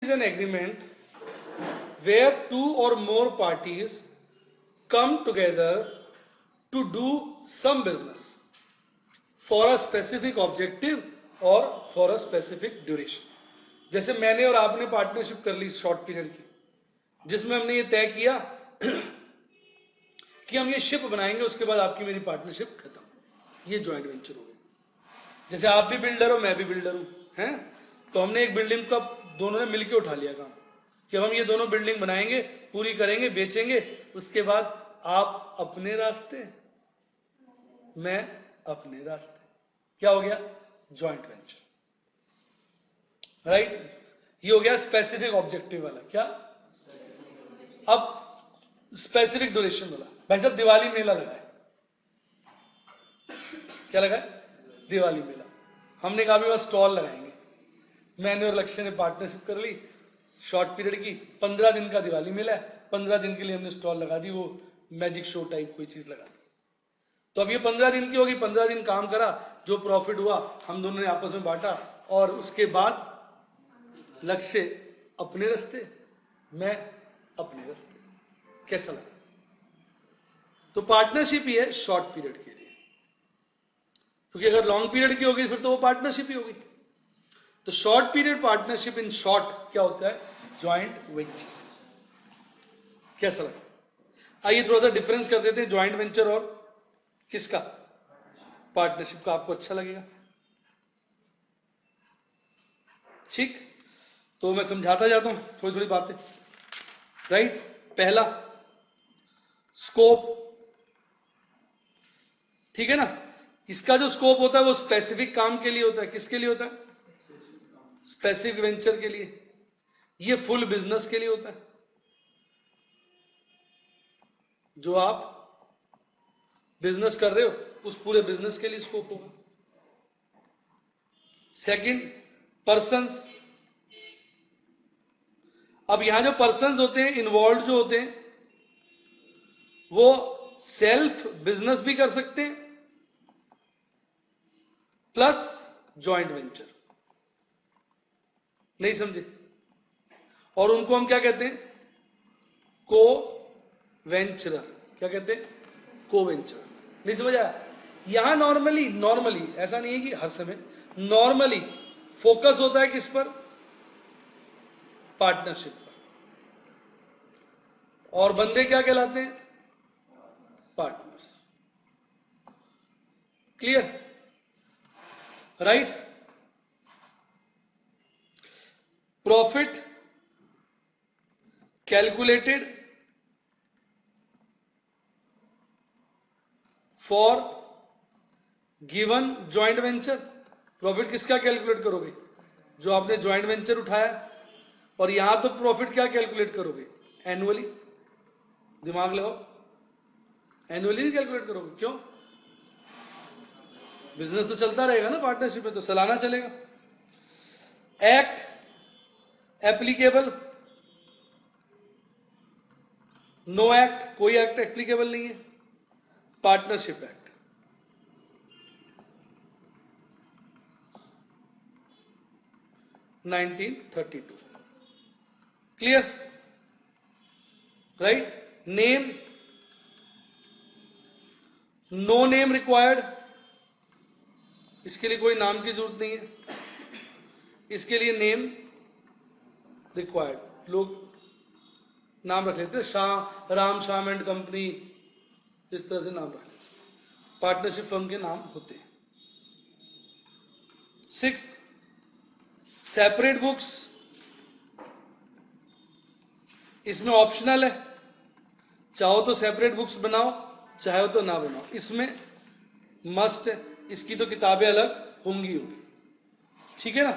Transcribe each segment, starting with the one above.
is an agreement where two or more parties come together to do some business for a specific objective or for a specific duration. जैसे मैंने और आपने partnership कर ली short period की, जिसमें हमने ये तय किया कि हम ये शिप बनाएंगे, उसके बाद आपकी मेरी पार्टनरशिप खत्म. ये ज्वाइंट वेंचर हो गया. जैसे आप भी बिल्डर हो, मैं भी बिल्डर हूं, हैं? तो हमने एक बिल्डिंग का दोनों ने मिलकर उठा लिया काम कि हम ये दोनों बिल्डिंग बनाएंगे, पूरी करेंगे, बेचेंगे. उसके बाद आप अपने रास्ते, मैं अपने रास्ते. क्या हो गया? Joint venture. राइट? ये हो गया स्पेसिफिक ऑब्जेक्टिव वाला. क्या? अब स्पेसिफिक ड्यूरेशन वाला. भाई साहब दिवाली मेला लगा है. क्या लगा है? दिवाली मेला. हमने कहा भी बस स्टॉल लगाएंगे. मैंने और लक्ष्य ने पार्टनरशिप कर ली शॉर्ट पीरियड की. 15 दिन का दिवाली मेला है. 15 दिन के लिए हमने स्टॉल लगा दी, वो मैजिक शो टाइप कोई चीज लगा दी. तो अब ये 15 दिन की होगी. 15 दिन काम करा, जो प्रॉफिट हुआ हम दोनों ने आपस में बांटा, और उसके बाद लक्ष्य अपने रास्ते, मैं अपने रास्ते. कैसा लगा? तो पार्टनरशिप ही है शॉर्ट पीरियड के लिए, क्योंकि अगर लॉन्ग पीरियड की होगी फिर तो वो पार्टनरशिप ही होगी. तो short period partnership in short क्या होता है? Joint venture. कैसा लगा? आइए थोड़ा सा डिफरेंस कर देते हैं ज्वाइंट वेंचर और किसका? पार्टनरशिप का. आपको अच्छा लगेगा. ठीक, तो मैं समझाता जाता हूं थोड़ी थोड़ी बातें. राइट? पहला स्कोप. ठीक है ना? इसका जो स्कोप होता है वो स्पेसिफिक काम के लिए होता है. किसके लिए होता है? स्पेसिफिक वेंचर के लिए. ये फुल बिजनेस के लिए होता है, जो आप बिजनेस कर रहे हो उस पूरे बिजनेस के लिए स्कोप होगा. Second, persons. अब यहां जो पर्संस होते हैं, इन्वॉल्व जो होते हैं, वो सेल्फ बिजनेस भी कर सकते हैं प्लस जॉइंट वेंचर. नहीं समझे? और उनको हम क्या कहते हैं? को वेंचरर. क्या कहते हैं? को वेंचरर. नहीं समझ आया? यहां नॉर्मली ऐसा नहीं है कि हर समय, नॉर्मली फोकस होता है किस पर? पार्टनरशिप पर. और बंदे क्या कहलाते हैं? Partners. Clear? Right? Profit calculated for given joint venture. Profit किसका कैलकुलेट करोगे? जो आपने ज्वाइंट वेंचर उठाया. और यहां तो प्रॉफिट क्या कैलकुलेट करोगे? एनुअली. दिमाग लगाओ. एनुअली कैलकुलेट करोगे. क्यों? बिजनेस तो चलता रहेगा ना पार्टनरशिप में, तो सालाना चलेगा. Act applicable. नो एक्ट, कोई एक्ट एप्लीकेबल नहीं है. Partnership act. (1932). Clear? Right? Name, no name required. इसके लिए कोई नाम की जरूरत नहीं है. इसके लिए नेम रिक्वायर्ड. लोग नाम रख लेते हैं, शाह, राम श्याम एंड कंपनी, इस तरह से नाम रख लेते हैं. पार्टनरशिप फर्म के नाम होते हैं. 6, सेपरेट बुक्स. इसमें ऑप्शनल है, चाहो तो सेपरेट बुक्स बनाओ, चाहे तो ना बनाओ. इसमें मस्ट है, इसकी तो किताबें अलग होंगी. ठीक है ना?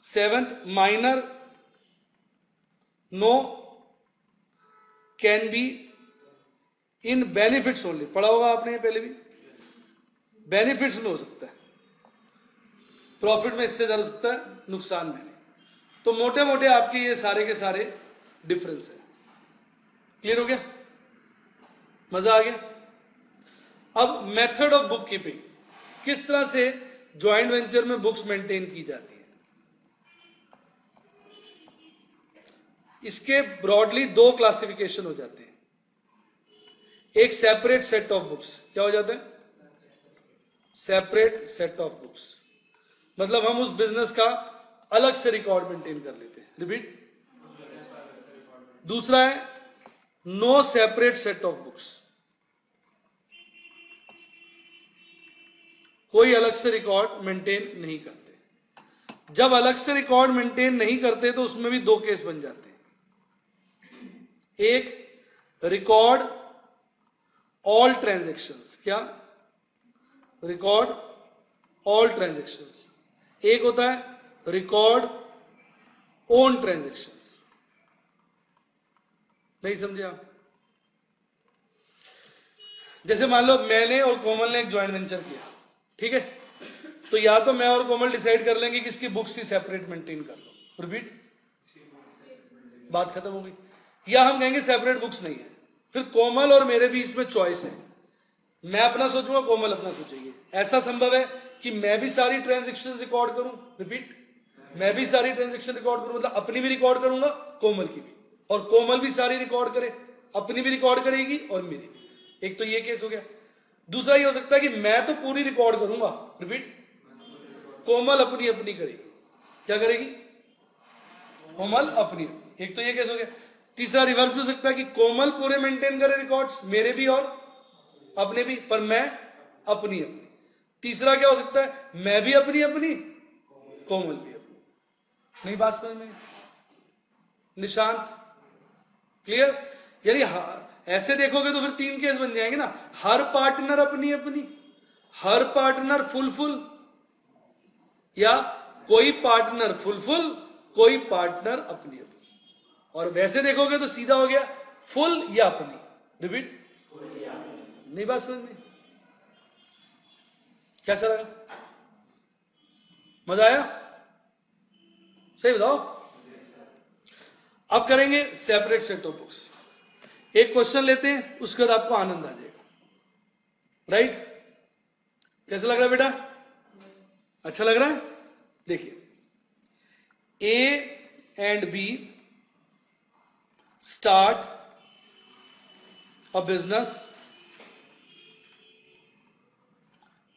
Seventh, minor no can be in benefits only. पढ़ा होगा आपने पहले भी. बेनिफिट्स में हो सकता है, प्रॉफिट में इससे ज्यादा हो सकता है, नुकसान में नहीं. तो मोटे मोटे आपके ये सारे के सारे डिफरेंस है. क्लियर हो गया? मजा आ गया? अब मेथड ऑफ बुक कीपिंग. किस तरह से ज्वाइंट वेंचर में बुक्स मेंटेन की जाती है। इसके ब्रॉडली दो क्लासिफिकेशन हो जाते हैं। एक सेपरेट सेट ऑफ बुक्स, क्या हो जाता है? सेपरेट सेट ऑफ बुक्स, मतलब हम उस बिजनेस का अलग से रिकॉर्ड मेंटेन कर लेते हैं। रिपीट। दूसरा है no separate set of books, कोई अलग से रिकॉर्ड मेंटेन नहीं करते। जब अलग से रिकॉर्ड मेंटेन नहीं करते तो उसमें भी दो केस बन जाते हैं। एक, रिकॉर्ड ऑल ट्रांजैक्शंस, क्या? Record all transactions. एक होता है रिकॉर्ड ओन ट्रांजैक्शंस। नहीं समझे आप? जैसे मान लो मैंने और कोमल ने एक ज्वाइंट वेंचर किया, ठीक है? तो या तो मैं और कोमल डिसाइड कर लेंगे कि इसकी बुक्स ही सेपरेट मेंटेन कर लो। रिपीट। बात खत्म हो गई। या हम कहेंगे सेपरेट बुक्स नहीं है, फिर कोमल और मेरे भी इसमें चॉइस है। मैं अपना सोचूंगा, कोमल अपना सोचेगी। ऐसा संभव है कि मैं भी सारी ट्रांजैक्शन रिकॉर्ड करूं। रिपीट। मैं भी सारी ट्रांजैक्शन रिकॉर्ड करूं, मतलब अपनी भी रिकॉर्ड करूंगा, कोमल की भी, और कोमल भी सारी रिकॉर्ड करे, अपनी भी रिकॉर्ड करेगी और मेरी भी। एक तो ये केस हो गया। दूसरा ये हो सकता है कि मैं तो पूरी रिकॉर्ड करूंगा। रिपीट। कोमल अपनी अपनी करेगी। क्या करेगी? कोमल अपनी अपनी। एक तो ये केस हो गया। तीसरा रिवर्स भी हो सकता है कि कोमल पूरे मेंटेन करे रिकॉर्ड्स, मेरे भी और अपने भी, पर मैं अपनी अपनी। तीसरा क्या हो सकता है? मैं भी अपनी अपनी, कोमल भी अपनी। नहीं बात समझ में? निशांत क्लियर? यानी ऐसे देखोगे तो फिर तीन केस बन जाएंगे ना। हर पार्टनर अपनी अपनी, हर पार्टनर फुल फुल, या कोई पार्टनर फुल फुल, कोई पार्टनर अपनी अपनी। और वैसे देखोगे तो सीधा हो गया फुल या अपनी। रिपीट। नहीं बात समझ में? कैसा लगा? मजा आया? सही बताओ। अब करेंगे सेपरेट सेट ऑफ बुक्स। एक क्वेश्चन लेते हैं, उसके बाद आपको आनंद आ जाएगा। राइट? कैसा लग रहा है बेटा? अच्छा लग रहा है? देखिए, A and B start a business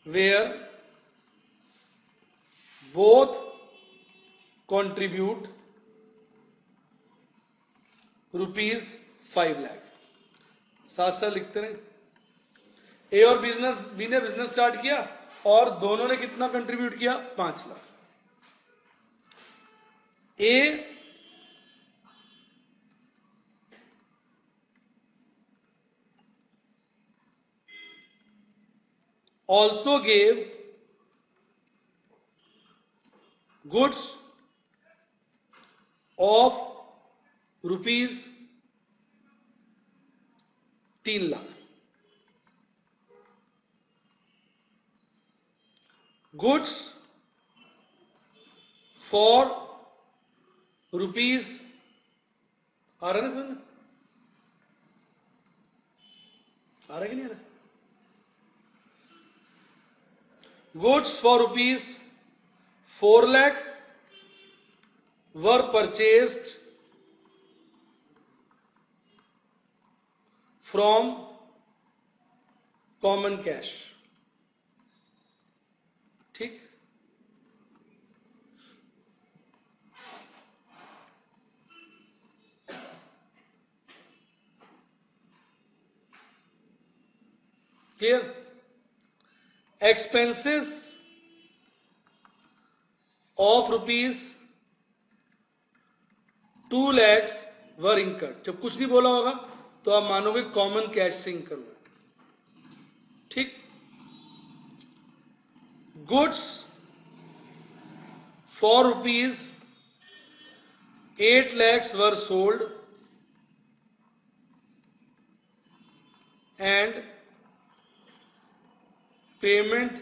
where both contribute ₹5 lakh। साथ साथ लिखते रहे। ए और बी ने बिजनेस स्टार्ट किया और दोनों ने कितना कंट्रीब्यूट किया? 5 lakh. He also gave goods of ₹3 lakh. Goods for rupees, आ रहा है ना समझ में? आ रहा है कि नहीं आ रहा? Goods for ₹4 lakh were purchased from common cash। ठीक? Clear? Expenses of ₹2 lakhs were incurred. जब कुछ नहीं बोला होगा तो आप मानोगे कॉमन कैश से इंकर हुआ। ठीक? Goods for ₹8 lakhs were sold and payment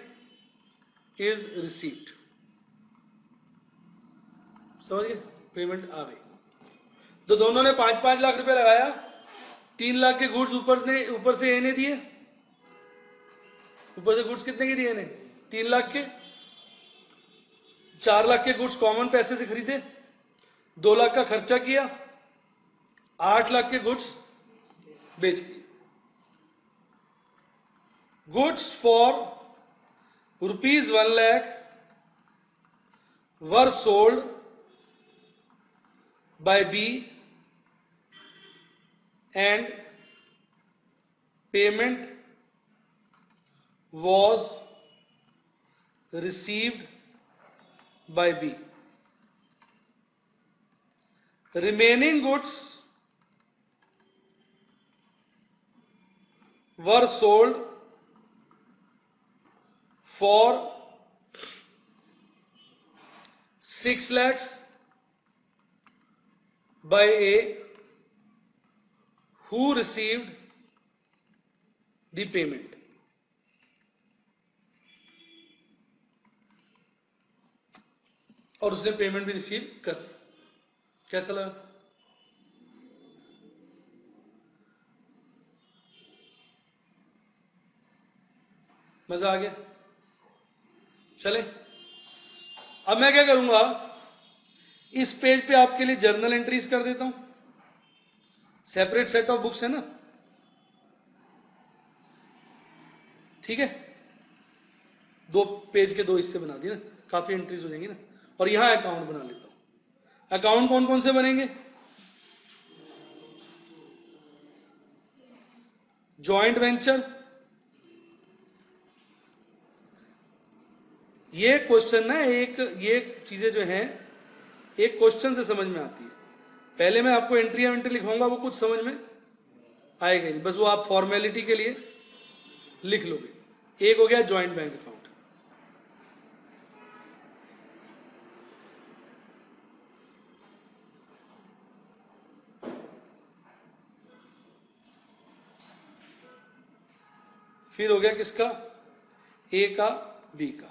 is received. समझिए? पेमेंट आ गई। तो दोनों ने 5-5 लाख रुपए लगाया। 3 लाख के गुड्स ऊपर से ए ने दिए। ऊपर से गुड्स कितने के दिए ने? 3 लाख के, 4 लाख के गुड्स कॉमन पैसे से खरीदे, 2 लाख का खर्चा किया, 8 लाख के गुड्स बेच दिए। Goods for ₹1,00,000 were sold by B and payment was received by B. Remaining goods were sold for 6 lakhs by A, who received the payment. और उसने पेमेंट भी रिसीव कर दी। कैसा लगा? मजा आ गया? चले, अब मैं क्या करूंगा, इस पेज पे आपके लिए जर्नल एंट्रीज कर देता हूं। सेपरेट सेट ऑफ बुक्स है ना, ठीक है, 2 पेज के 2 हिस्से बना दिए ना, काफी एंट्रीज हो जाएंगी ना। और यहां अकाउंट बना लेता हूं। अकाउंट कौन कौन से बनेंगे? जॉइंट वेंचर, ये क्वेश्चन ना, ये चीजें जो हैं एक क्वेश्चन से समझ में आती है। पहले मैं आपको एंट्री एंट्री लिखवाऊंगा, वो कुछ समझ में आएगा नहीं, बस वो आप फॉर्मेलिटी के लिए लिख लोगे। एक हो गया जॉइंट बैंक अकाउंट, फिर हो गया किसका? ए का, बी का।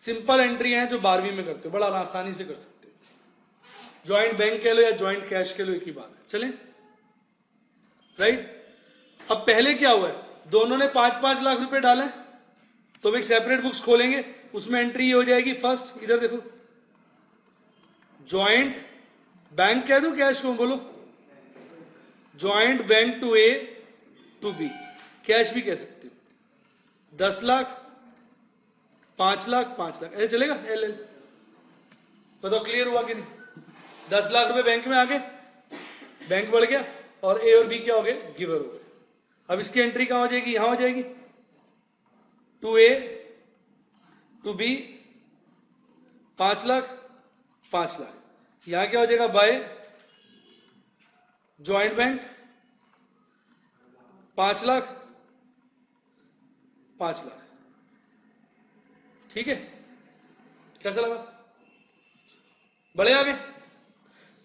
सिंपल एंट्री है जो 12वीं में करते हो, बड़ा आसानी से कर सकते हो। जॉइंट बैंक कह लो या जॉइंट कैश कह लो, एक ही बात है। चलें, राइट। अब पहले क्या हुआ है, दोनों ने 5-5 लाख रुपए डाले, तो हम एक सेपरेट बुक्स खोलेंगे, उसमें एंट्री हो जाएगी। फर्स्ट इधर देखो, जॉइंट बैंक कह दूं कैश को? बोलो, joint bank to A to B, cash भी कह सकते हो। 10 लाख, 5 लाख, 5 लाख, ऐसे चलेगा? एल एल बताओ, क्लियर हुआ कि नहीं? 10 लाख रुपए बैंक में आ गए, बैंक बढ़ गया, और ए और बी क्या हो गए? गिवर हो गए। अब इसकी एंट्री कहां हो जाएगी? यहां हो जाएगी, to A to B, 5 lakh, 5 lakh. यहां क्या हो जाएगा? By joint bank, 5 lakh, 5 lakh. ठीक है, कैसा लगा? बड़े आगे।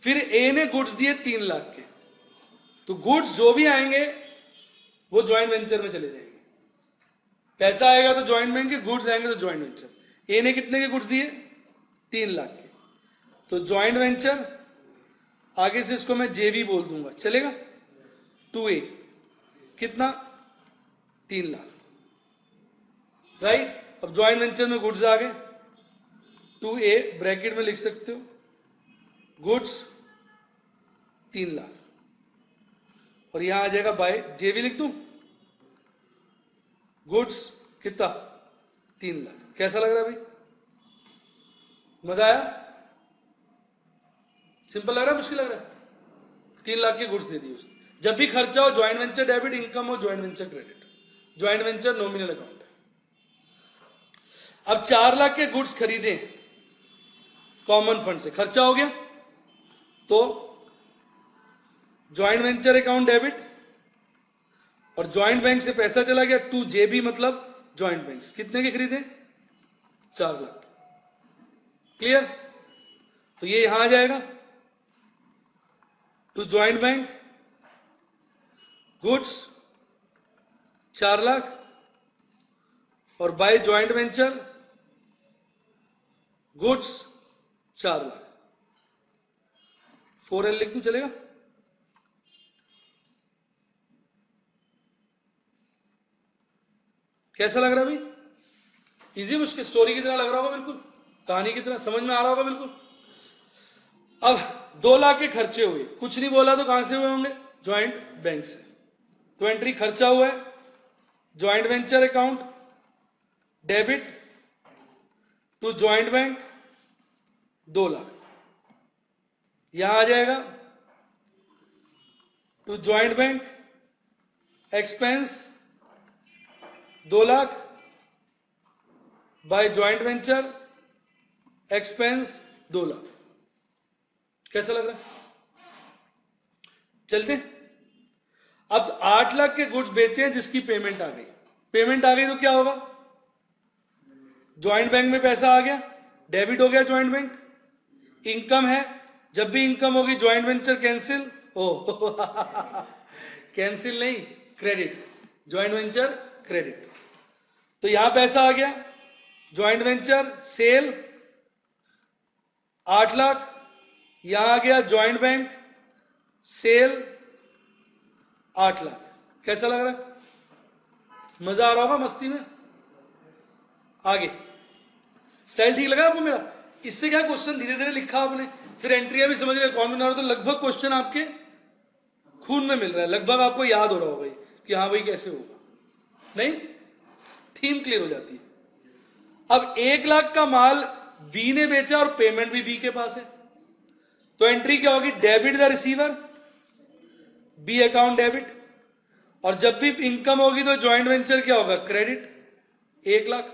फिर ए ने गुड्स दिए 3 लाख के, तो गुड्स जो भी आएंगे वो ज्वाइंट वेंचर में चले जाएंगे। पैसा आएगा तो ज्वाइंट बैंक के, गुड्स आएंगे तो ज्वाइंट वेंचर। ए ने कितने के गुड्स दिए? 3 लाख के, तो ज्वाइंट वेंचर, आगे से इसको मैं जेवी बोल दूंगा, चलेगा? टू ए कितना? 3 लाख, राइट। अब ज्वाइंट वेंचर में गुड्स आ गए, 2A ब्रैकेट में लिख सकते हो, गुड्स 3 लाख, और यहां आ जाएगा बाय जेवी लिख दूं, गुड्स कितना? 3 लाख। कैसा लग रहा है भाई? मजा आया? सिंपल लग रहा है, मुश्किल लग रहा है? 3 लाख के गुड्स दे दिए उसने। जब भी खर्चा हो ज्वाइंट वेंचर डेबिट, इनकम हो joint venture credit. Joint venture nominal account है। अब 4 लाख के गुड्स खरीदे कॉमन फंड से, खर्चा हो गया, तो ज्वाइंट वेंचर अकाउंट डेबिट, और ज्वाइंट बैंक से पैसा चला गया टू जेबी, मतलब ज्वाइंट बैंक। कितने के खरीदे? 4 लाख। क्लियर? तो ये यहां आ जाएगा, to joint bank goods 4 lakh, और by joint venture goods 4 lakh. 4L लिख दूं, चलेगा? कैसा लग रहा है भाई? इजी, मुश्किल? स्टोरी की तरह लग रहा होगा बिल्कुल, कहानी की तरह समझ में आ रहा होगा बिल्कुल। अब 2 लाख के खर्चे हुए, कुछ नहीं बोला तो कहां से हुए होंगे? ज्वाइंट बैंक से। तो एंट्री खर्चा हुआ है, joint venture account, debit to joint bank 2 lakh, यहां आ जाएगा to joint bank expense 2 lakh by joint venture expense 2 lakh. कैसा लग रहा है? चलते। अब 8 लाख के गुड्स बेचे हैं जिसकी पेमेंट आ गई। पेमेंट आ गई तो क्या होगा? ज्वाइंट बैंक में पैसा आ गया, डेबिट हो गया ज्वाइंट बैंक। इनकम है, जब भी इनकम होगी ज्वाइंट वेंचर कैंसिल, ओ कैंसिल नहीं, क्रेडिट, ज्वाइंट वेंचर क्रेडिट। तो यहां पैसा आ गया, ज्वाइंट वेंचर सेल 8 लाख, यहां आ गया ज्वाइंट बैंक सेल 8 लाख। कैसा लग रहा है? मजा आ रहा होगा मस्ती में। आगे स्टाइल ठीक लगा आपको मेरा? इससे क्या, क्वेश्चन धीरे धीरे लिखा आपने, फिर एंट्रियां भी समझ गए कौन बना रहा, तो लगभग क्वेश्चन आपके खून में मिल रहा है, लगभग आपको याद हो रहा होगा कि हाँ भाई कैसे होगा, नहीं? थीम क्लियर हो जाती है। अब 1 लाख का माल बी ने बेचा और पेमेंट भी बी के पास है, तो एंट्री क्या होगी? Debit the receiver, B account debit, और जब भी इनकम होगी तो ज्वाइंट वेंचर क्या होगा? क्रेडिट। 1 लाख,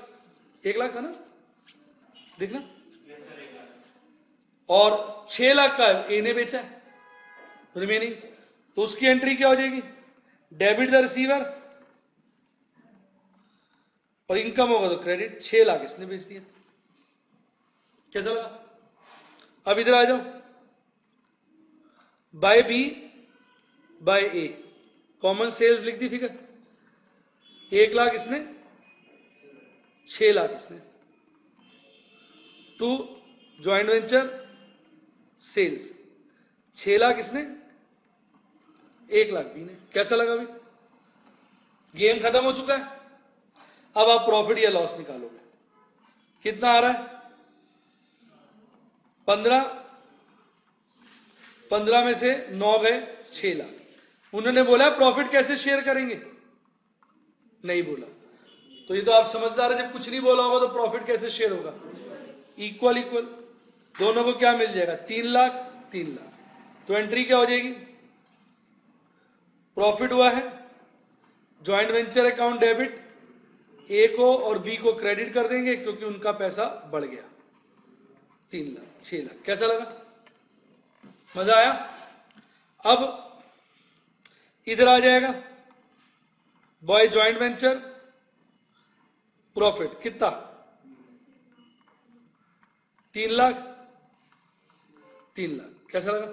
1 लाख था ना, देखना। और 6 लाख का ए ने बेचा है रिमेनिंग, तो उसकी एंट्री क्या हो जाएगी? डेबिट द रिसीवर, और इनकम होगा तो क्रेडिट। 6 लाख इसने बेच दिया। कैसा लगा? अब इधर आ जाओ, by B by A, common sales लिख दी फिगर। 1 लाख इसने, 6 लाख इसने, to joint venture sales 6 lakh इसने, 1 लाख बी ने। कैसा लगा भाई? गेम खत्म हो चुका है। अब आप प्रॉफिट या लॉस निकालोगे। कितना आ रहा है? 15, 15 में से 9 गए, 6 लाख। उन्होंने बोला प्रॉफिट कैसे शेयर करेंगे, नहीं बोला। तो ये तो आप समझदार है, जब कुछ नहीं बोला होगा तो प्रॉफिट कैसे शेयर होगा? इक्वल इक्वल, दोनों को क्या मिल जाएगा? 3 लाख 3 लाख। तो एंट्री क्या हो जाएगी? प्रॉफिट हुआ है, ज्वाइंट वेंचर अकाउंट डेबिट, ए को और बी को क्रेडिट कर देंगे क्योंकि उनका पैसा बढ़ गया। 3 लाख 6 लाख। कैसा लगा? मजा आया? अब इधर आ जाएगा बॉय ज्वाइंट वेंचर प्रॉफिट कितना? 3 लाख 3 लाख। कैसा लगा?